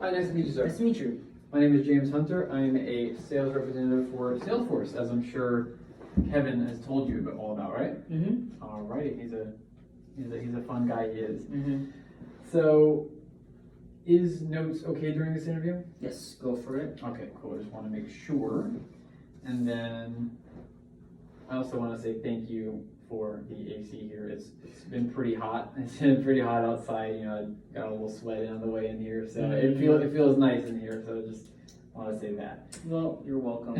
Hi, nice to meet you, sir. Nice to meet you. My name is James Hunter. I am a sales representative for Salesforce, as I'm sure Kevin has told you all about, right? Mm-hmm. All right, he's a fun guy. He is. Mm-hmm. So, is notes okay during this interview? Yes, go for it. Okay, cool. I just want to make sure, and then I also want to say thank you for the AC here. It's been pretty hot. It's been pretty hot outside. You know, I got a little sweat on the way in here, so it feels nice in here. So just want to say that. Well, you're welcome.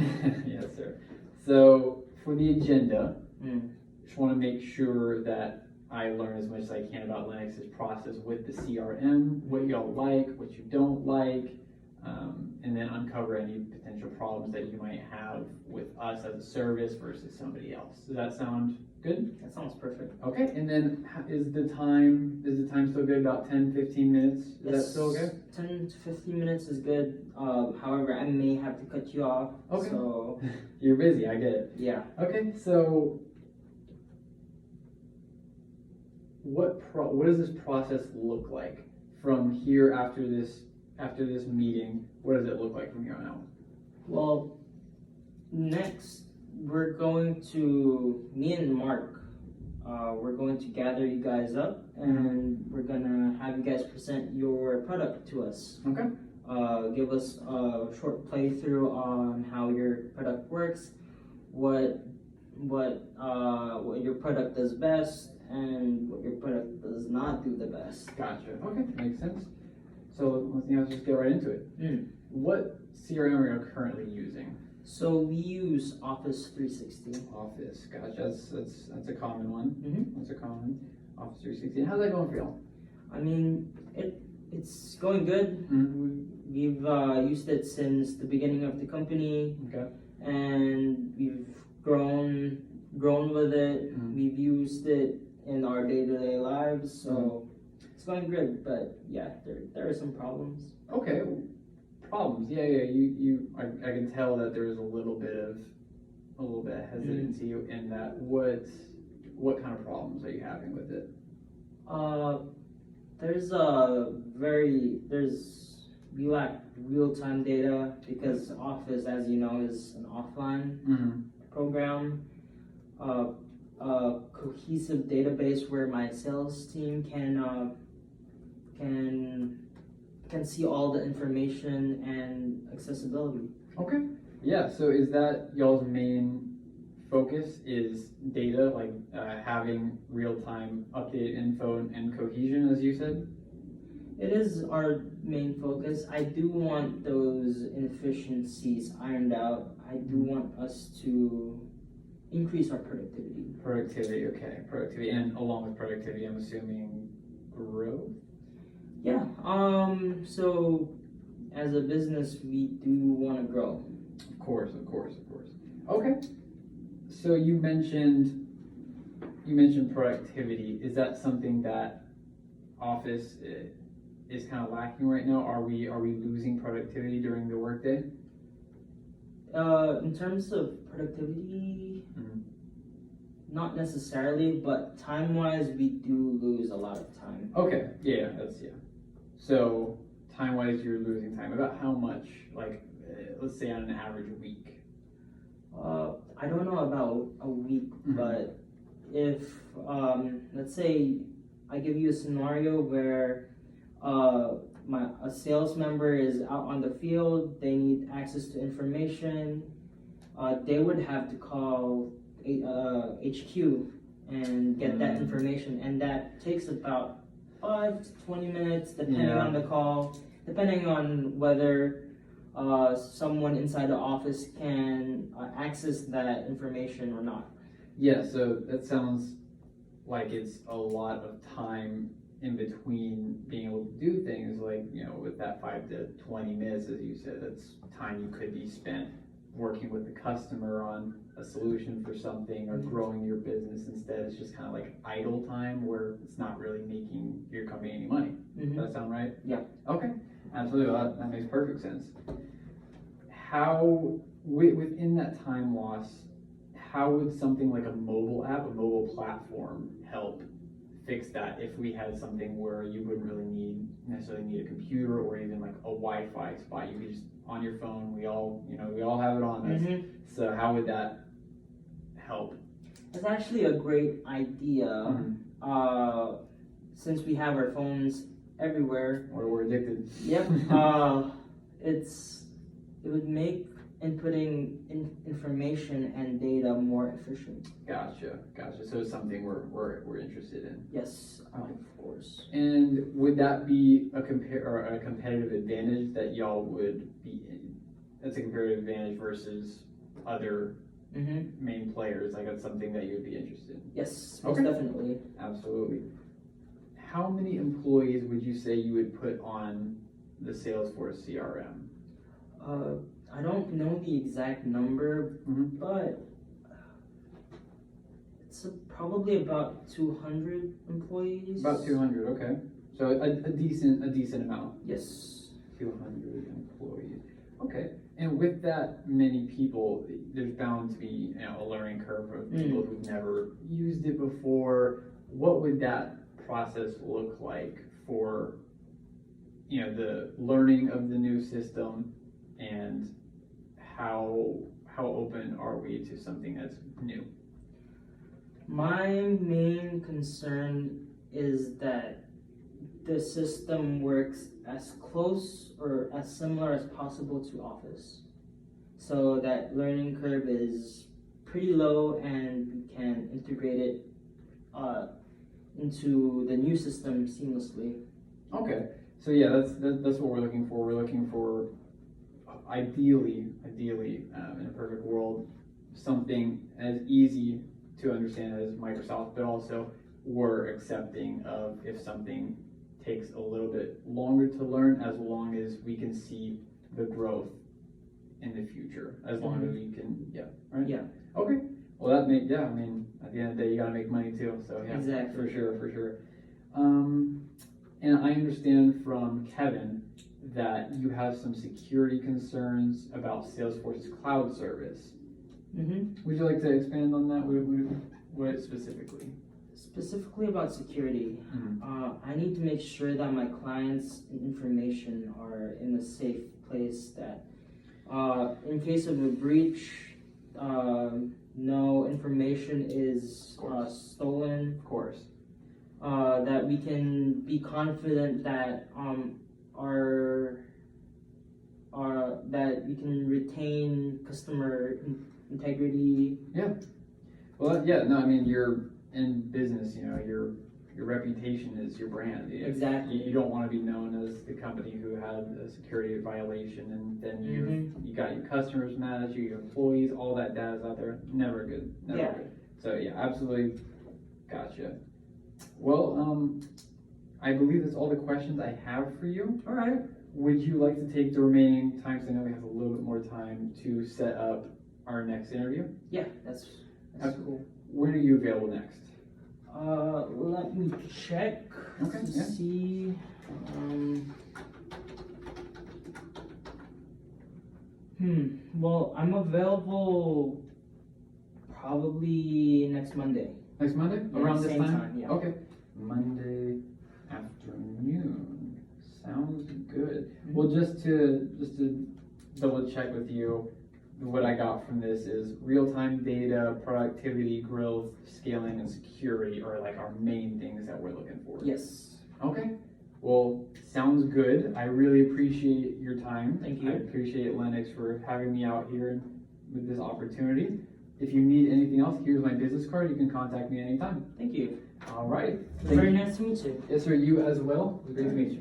Yes, sir. So for the agenda, Mm. just want to make sure that I learn as much as I can about Lennox's process with the CRM, what y'all like, what you don't like, and then uncover any potential problems that you might have with us as a service versus somebody else. Does that sound good? That sounds perfect. Okay, and then is the time still good? About 10-15 minutes? Is that still okay? 10 to 15 minutes is good. However, I may have to cut you off. Okay. So, You're busy, I get it. yeah. Okay, so what does this process look like from here after this meeting? What does it look like from here on out? Well, next, we're going to, me and Mark, we're going to gather you guys up and we're going to have you guys present your product to us. Okay. Give us a short playthrough on how your product works, what your product does best, and what your product does not do the best. Gotcha. Okay, makes sense. So let's just get right into it. Mm. What CRM are you currently using? So we use Office 360. Office. Gotcha. That's a common one. Mm-hmm. That's a common Office 360. And how's that going for y'all? I mean, it's going good. Mm-hmm. We've used it since the beginning of the company, Okay. and we've grown with it. Mm-hmm. We've used it in our day-to-day lives, so it's going good. But yeah, there are some problems. Okay. Problems. Yeah. I can tell that there's a little bit of hesitancy in that. What kind of problems are you having with it? We lack real-time data because Office, as you know, is an offline program. A cohesive database where my sales team can see all the information and accessibility. Okay. Yeah. So is that y'all's main focus? Is data, like having real-time updated info and cohesion, as you said? It is our main focus. I do want those inefficiencies ironed out. I do want us to increase our productivity. Productivity, okay. Productivity, and along with productivity, I'm assuming growth? Yeah. So as a business, we do want to grow. Of course. Okay. So you mentioned productivity. Is that something that Office is kind of lacking right now? Are we losing productivity during the workday? In terms of productivity, not necessarily, but time-wise, we do lose a lot of time. Okay. Yeah. So time-wise, you're losing time. About how much? Like, let's say on an average week. I don't know about a week, but if let's say I give you a scenario where a sales member is out on the field, they need access to information, they would have to call HQ and get that information, and that takes about 5 to 20 minutes depending on the call, depending on whether someone inside the office can access that information or not. Yeah, so that sounds like it's a lot of time in between being able to do things, like, you know, with that 5 to 20 minutes, as you said, that's time you could be spent working with the customer on a solution for something or growing your business. Instead, it's just kind of like idle time where it's not really making your company any money. Does that sound right? Yeah. Okay, absolutely. Well, that makes perfect sense. How, within that time loss, how would something like a mobile app, a mobile platform help fix that if we had something where you wouldn't really necessarily need a computer or even like a Wi-Fi spot. You could just on your phone. We all have it on us. Mhm. So how would that help? It's actually a great idea. Mhm. Since we have our phones everywhere. Or we're addicted. Yep. It would make inputting information and data more efficient. Gotcha. So it's something we're interested in. Yes, of course. And would that be a competitive advantage that y'all would be in? That's a comparative advantage versus other Mm-hmm. main players. Like that's something that you would be interested in. Yes, most Okay. definitely. Absolutely. How many employees would you say you would put on the Salesforce CRM? I don't know the exact number, Mhm. but it's probably about 200 employees. About 200. Okay. So a decent amount. Yes. 200 employees. Okay. And with that many people, there's bound to be a learning curve of people who've never used it before. What would that process look like for the learning of the new system, and how open are we to something that's new? My main concern is that the system works as close or as similar as possible to Office, so that learning curve is pretty low and we can integrate it into the new system seamlessly. Okay, so yeah, that's what we're looking for. We're looking for ideally, in a perfect world, something as easy to understand as Microsoft, but also we're accepting of if something takes a little bit longer to learn, as long as we can see the growth in the future, as long as we can, right? Yeah. Okay. Well, I mean, at the end of the day, you gotta make money too, so yeah. Exactly. For sure. And I understand from Kevin that you have some security concerns about Salesforce's cloud service. Mm-hmm. Would you like to expand on that? What specifically? Specifically about security, I need to make sure that my clients' information are in a safe place, that in case of a breach, no information is stolen. Of course. That we can be confident that that we can retain customer integrity. Yeah. Well, yeah. No, I mean, you're in business. Your reputation is your brand. Exactly. You don't want to be known as the company who had a security violation, and then you got your customers mad at you, your employees, all that data's out there. Never good. Never good. So yeah, absolutely. Gotcha. Well, I believe that's all the questions I have for you. All right. Would you like to take the remaining time, because I know we have a little bit more time, to set up our next interview? Yeah, that's cool. When are you available next? Let me check Okay, to yeah. see. Well, I'm available probably next Monday. Next Monday? Yeah, Around this same time? time, yeah. Okay. Monday afternoon. Sounds good. Well, just to double check with you, what I got from this is real-time data, productivity, growth, scaling, and security are like our main things that we're looking for. Yes. Okay. Well, sounds good. I really appreciate your time. Thank you. I appreciate Lennox for having me out here with this opportunity. If you need anything else, here's my business card. You can contact me anytime. Thank you. All right. Very nice to meet you. Yes, sir. You as well. It was great to meet you.